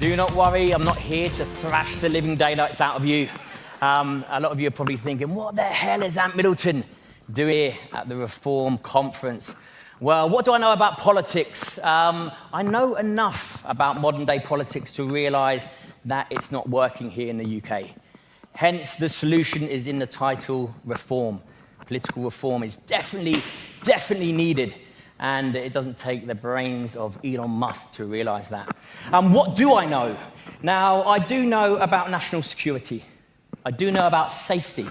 Do not worry, I'm not here to thrash the living daylights out of you. A lot of you are probably thinking, what the hell is Ant Middleton doing at the Reform Conference? Well, what do I know about politics? I know enough about modern day politics to realize that it's not working here in the UK. Hence, the solution is in the title, reform. Political reform is definitely needed. And it doesn't take the brains of Elon Musk to realize that. What do I know? Now, I do know about national security. I do know about safety.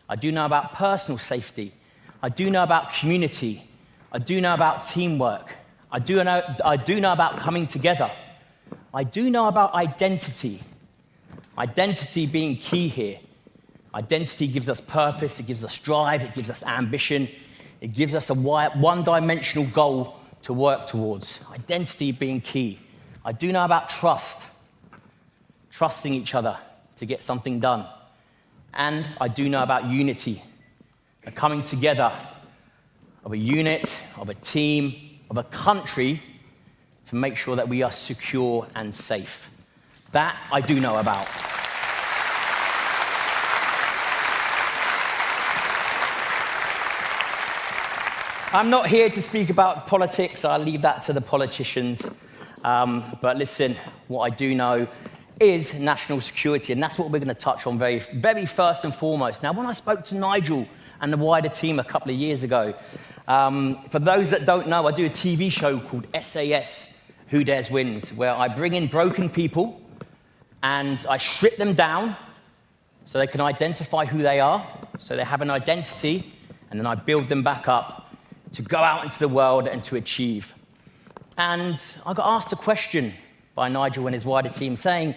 I do know about personal safety. I do know about community. I do know about teamwork. I do know about coming together. I do know about identity. Identity being key here. Identity gives us purpose, it gives us drive, it gives us ambition. It gives us a one-dimensional goal to work towards. Identity being key. I do know about trust, trusting each other to get something done. And I do know about unity, a coming together of a unit, of a team, of a country to make sure that we are secure and safe. That I do know about. I'm not here to speak about politics. I'll leave that to the politicians. But listen, what I do know is national security, and that's what we're going to touch on very first and foremost. Now, when I spoke to Nigel and the wider team a couple of years ago, for those that don't know, I do a TV show called SAS, Who Dares Wins, where I bring in broken people and I strip them down so they can identify who they are, so they have an identity, and then I build them back up to go out into the world and to achieve. And I got asked a question by Nigel and his wider team saying,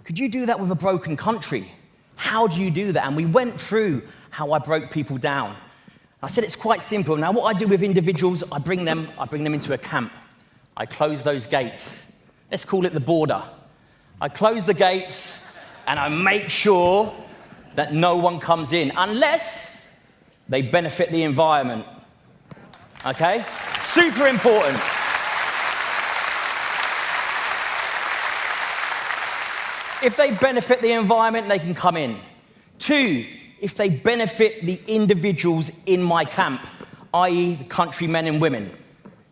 could you do that with a broken country? How do you do that? And we went through how I broke people down. I said it's quite simple. Now, what I do with individuals, I bring them into a camp. I close those gates. Let's call it the border. I close the gates and I make sure that no one comes in unless they benefit the environment. Okay? Super important. If they benefit the environment, they can come in. 2, if they benefit the individuals in my camp, i.e. the countrymen and women.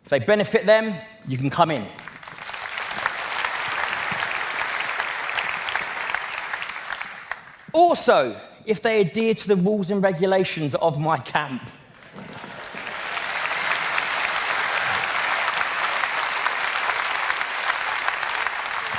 If they benefit them, you can come in. Also, if they adhere to the rules and regulations of my camp.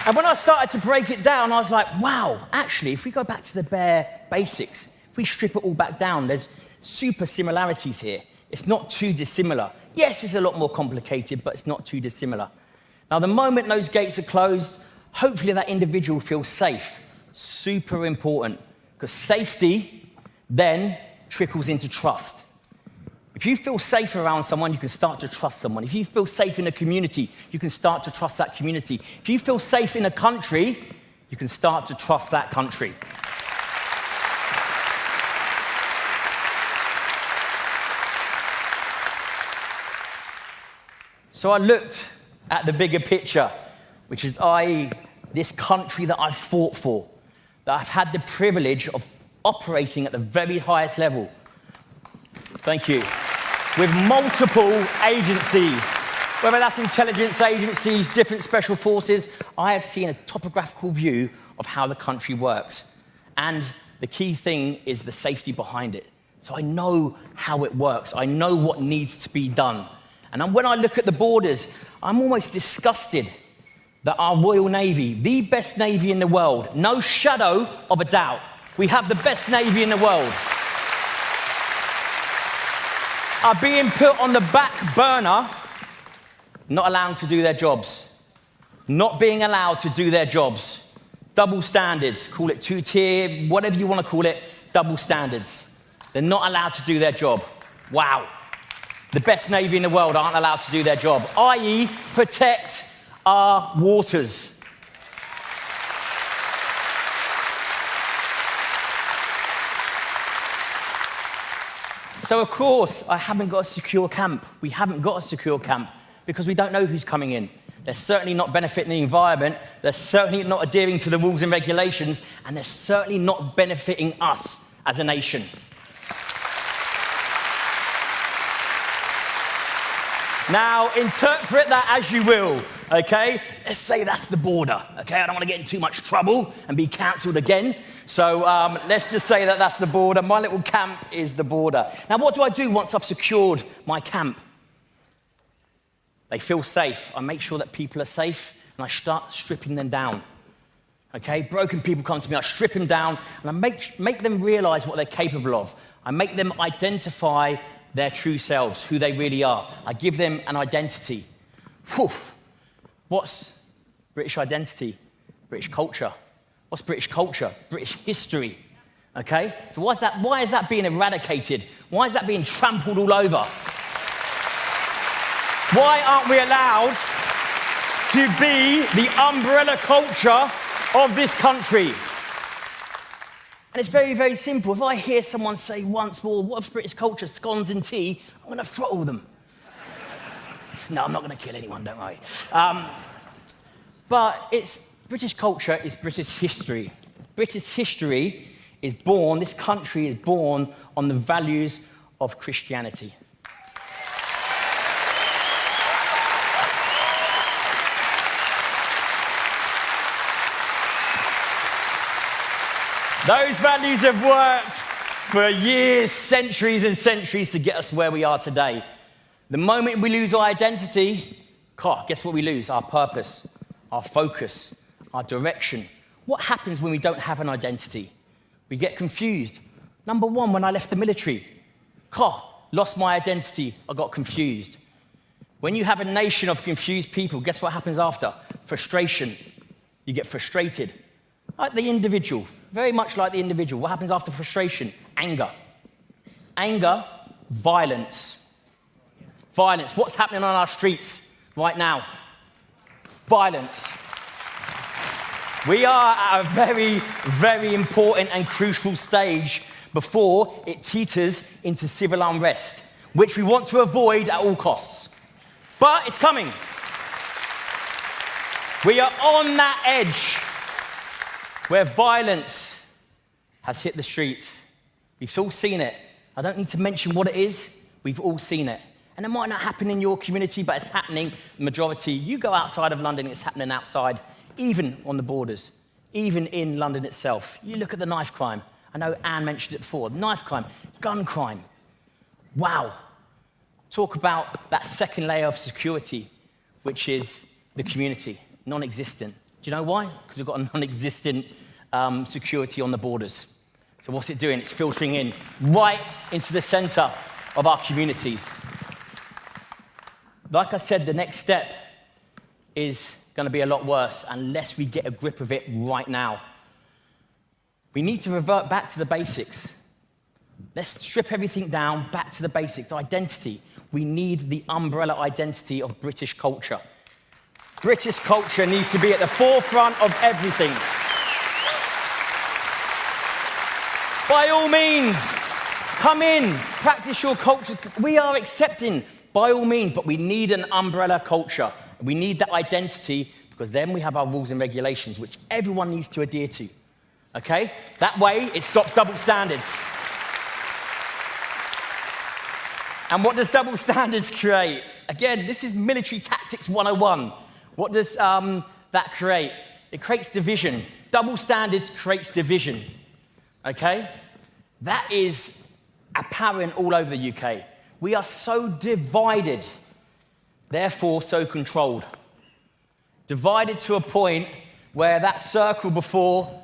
And when I started to break it down, I was like, wow, actually, if we go back to the bare basics, if we strip it all back down, there's super similarities here. It's not too dissimilar. Yes, it's a lot more complicated, but it's not too dissimilar. Now, the moment those gates are closed, hopefully that individual feels safe. Super important, because safety then trickles into trust. If you feel safe around someone, you can start to trust someone. If you feel safe in a community, you can start to trust that community. If you feel safe in a country, you can start to trust that country. So I looked at the bigger picture, which is this country that I've fought for, that I've had the privilege of operating at the very highest level. Thank you. With multiple agencies, whether that's intelligence agencies, different special forces, I have seen a topographical view of how the country works. And the key thing is the safety behind it. So I know how it works. I know what needs to be done. And when I look at the borders, I'm almost disgusted that our Royal Navy, the best Navy in the world, no shadow of a doubt, we have the best Navy in the world, are being put on the back burner, not allowed to do their jobs. Not being allowed to do their jobs. Double standards, call it two-tier, whatever you want to call it, double standards. They're not allowed to do their job. Wow. The best Navy in the world aren't allowed to do their job, i.e. protect our waters. So, of course, I haven't got a secure camp. We haven't got a secure camp because we don't know who's coming in. They're certainly not benefiting the environment. They're certainly not adhering to the rules and regulations. And they're certainly not benefiting us as a nation. Now, interpret that as you will, okay? Let's say that's the border, okay? I don't want to get in too much trouble and be cancelled again. So let's just say that that's the border. My little camp is the border. Now, what do I do once I've secured my camp? They feel safe. I make sure that people are safe, and I start stripping them down, okay? Broken people come to me, I strip them down, and I make them realize what they're capable of. I make them identify their true selves, who they really are. I give them an identity. Whew. What's British identity? British culture. What's British culture? British history. Okay? So why is that being eradicated? Why is that being trampled all over? Why aren't we allowed to be the umbrella culture of this country? And it's very, very simple. If I hear someone say once more, what's British culture, scones and tea, I'm going to throttle them. No, I'm not going to kill anyone, don't worry. But British culture is British history. British history is born, this country is born on the values of Christianity. Those values have worked for years, centuries and centuries to get us where we are today. The moment we lose our identity, guess what we lose? Our purpose, our focus, our direction. What happens when we don't have an identity? We get confused. Number one, when I left the military, lost my identity, I got confused. When you have a nation of confused people, guess what happens after? Frustration. You get frustrated. Like the individual, very much like the individual. What happens after frustration? Anger. Anger, violence. Violence. What's happening on our streets right now? Violence. We are at a very, very important and crucial stage before it teeters into civil unrest, which we want to avoid at all costs. But it's coming. We are on that edge where violence has hit the streets. We've all seen it. I don't need to mention what it is. We've all seen it. And it might not happen in your community, but it's happening, the majority. You go outside of London, it's happening outside, even on the borders, even in London itself. You look at the knife crime. I know Anne mentioned it before. Knife crime, gun crime. Wow. Talk about that second layer of security, which is the community, non-existent. Do you know why? Because we've got a non-existent security on the borders. So what's it doing? It's filtering in right into the center of our communities. Like I said, the next step is going to be a lot worse unless we get a grip of it right now. We need to revert back to the basics. Let's strip everything down, back to the basics. Identity. We need the umbrella identity of British culture. British culture needs to be at the forefront of everything. By all means, come in, practice your culture. We are accepting, by all means, but we need an umbrella culture. We need that identity because then we have our rules and regulations, which everyone needs to adhere to. Okay? That way, it stops double standards. And what does double standards create? Again, this is military tactics 101. What does that create? It creates division. Double standards creates division. Okay? That is apparent all over the UK. We are so divided, therefore so controlled. Divided to a point where that circle before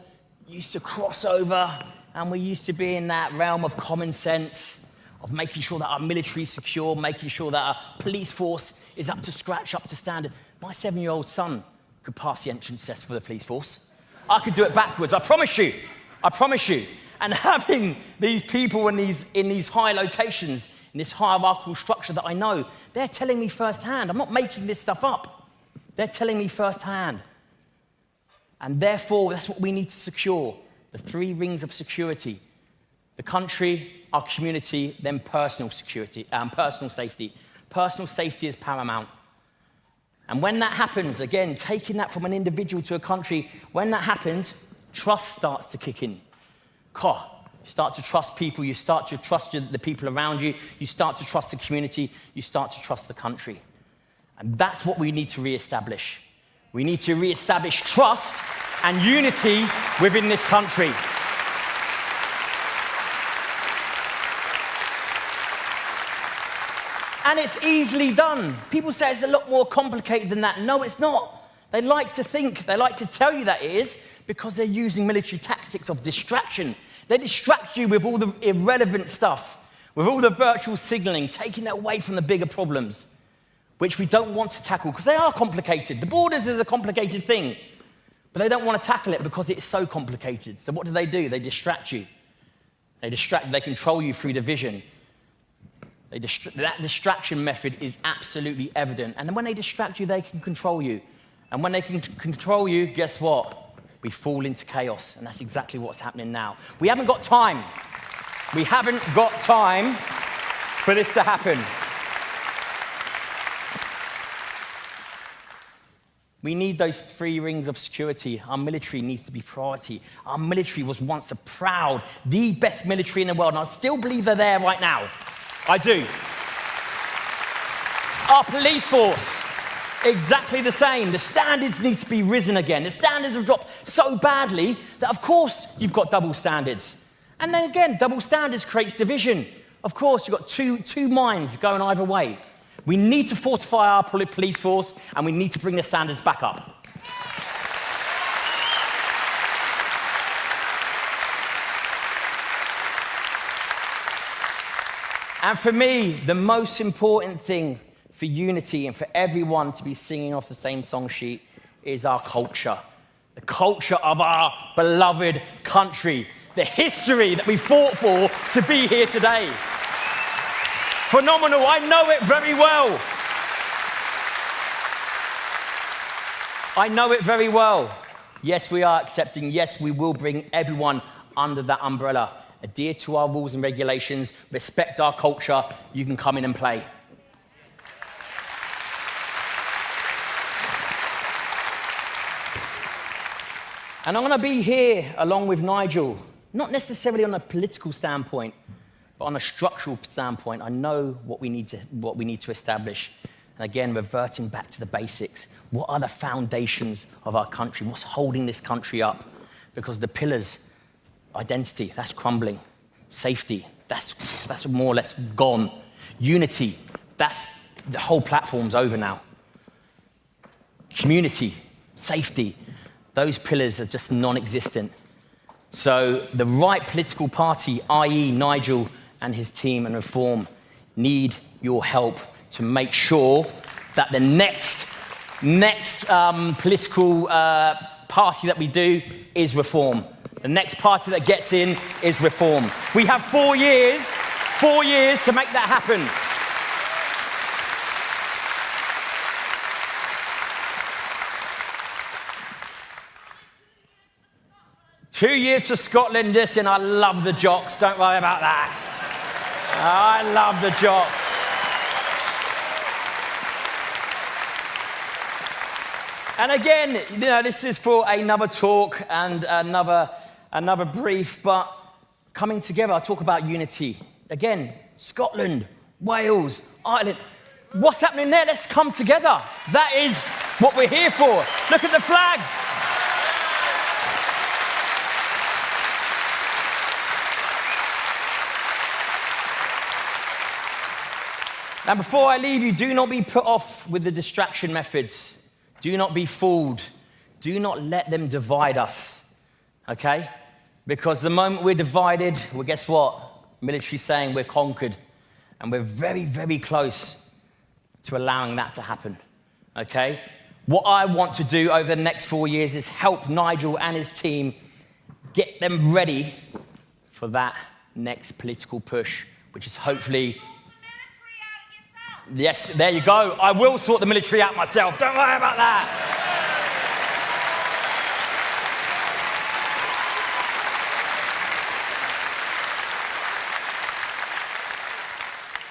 used to cross over, and we used to be in that realm of common sense, of making sure that our military is secure, making sure that our police force is up to scratch, up to standard. My 7-year-old son could pass the entrance test for the police force. I could do it backwards, I promise you. I promise you. And having these people in these high locations, in this hierarchical structure that I know, they're telling me firsthand. I'm not making this stuff up. They're telling me firsthand. And therefore, that's what we need to secure. The 3 rings of security. The country, our community, then personal security, personal safety. Personal safety is paramount. And when that happens, again, taking that from an individual to a country, when that happens, trust starts to kick in. You start to trust people, you start to trust the people around you, you start to trust the community, you start to trust the country. And that's what we need to reestablish. We need to reestablish trust and unity within this country. And it's easily done. People say it's a lot more complicated than that. No, it's not. They like to tell you that it is, because they're using military tactics of distraction. They distract you with all the irrelevant stuff, with all the virtual signaling, taking it away from the bigger problems, which we don't want to tackle, because they are complicated. The borders is a complicated thing, but they don't want to tackle it because it's so complicated. So what do? They distract you. They control you through division. That distraction method is absolutely evident. And then when they distract you, they can control you. And when they can control you, guess what? We fall into chaos. And that's exactly what's happening now. We haven't got time. We haven't got time for this to happen. We need those 3 rings of security. Our military needs to be priority. Our military was once the best military in the world. And I still believe they're there right now. I do. Our police force, exactly the same. The standards need to be risen again. The standards have dropped so badly that, of course, you've got double standards. And then again, double standards creates division. Of course, you've got two minds going either way. We need to fortify our police force, and we need to bring the standards back up. And for me, the most important thing for unity and for everyone to be singing off the same song sheet is our culture. The culture of our beloved country. The history that we fought for to be here today. Phenomenal, I know it very well. I know it very well. Yes, we are accepting. Yes, we will bring everyone under that umbrella. Adhere to our rules and regulations, respect our culture, you can come in and play. And I'm going to be here along with Nigel, not necessarily on a political standpoint, but on a structural standpoint. I know what we need to establish. And again, reverting back to the basics. What are the foundations of our country? What's holding this country up? Because the pillars, identity, that's crumbling. Safety, that's more or less gone. Unity, the whole platform's over now. Community, safety, those pillars are just non-existent. So the right political party, i.e. Nigel and his team and Reform, need your help to make sure that the next political party that we do is Reform. The next party that gets in is Reform. We have 4 years to make that happen. Two years for Scotland. Listen, I love the jocks. Don't worry about that. I love the jocks. And again, this is for another talk and another brief, but coming together, I talk about unity. Again, Scotland, Wales, Ireland. What's happening there? Let's come together. That is what we're here for. Look at the flag. And before I leave you, do not be put off with the distraction methods. Do not be fooled. Do not let them divide us, okay? Because the moment we're divided, well, guess what? Military saying we're conquered. And we're very, very close to allowing that to happen, okay? What I want to do over the next 4 years is help Nigel and his team get them ready for that next political push, which is hopefully... Yes, there you go. I will sort the military out myself. Don't worry about that.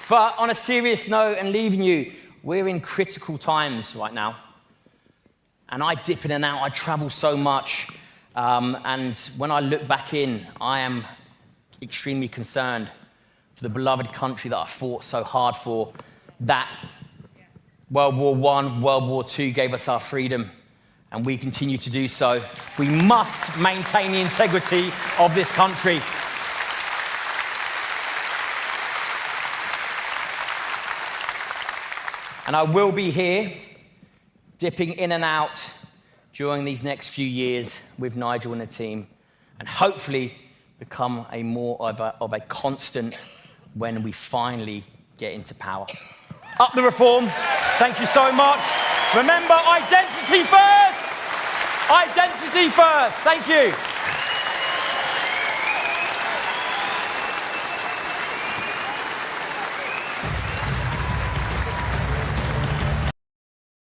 But on a serious note and leaving you, we're in critical times right now. And I dip in and out. I travel so much. And when I look back in, I am extremely concerned for the beloved country that I fought so hard for, that World War I, World War II gave us our freedom, and we continue to do so. We must maintain the integrity of this country. And I will be here, dipping in and out during these next few years with Nigel and the team, and hopefully become a more of a constant when we finally get into power. Up the reform. Thank you so much. Remember, identity first. Identity first. Thank you.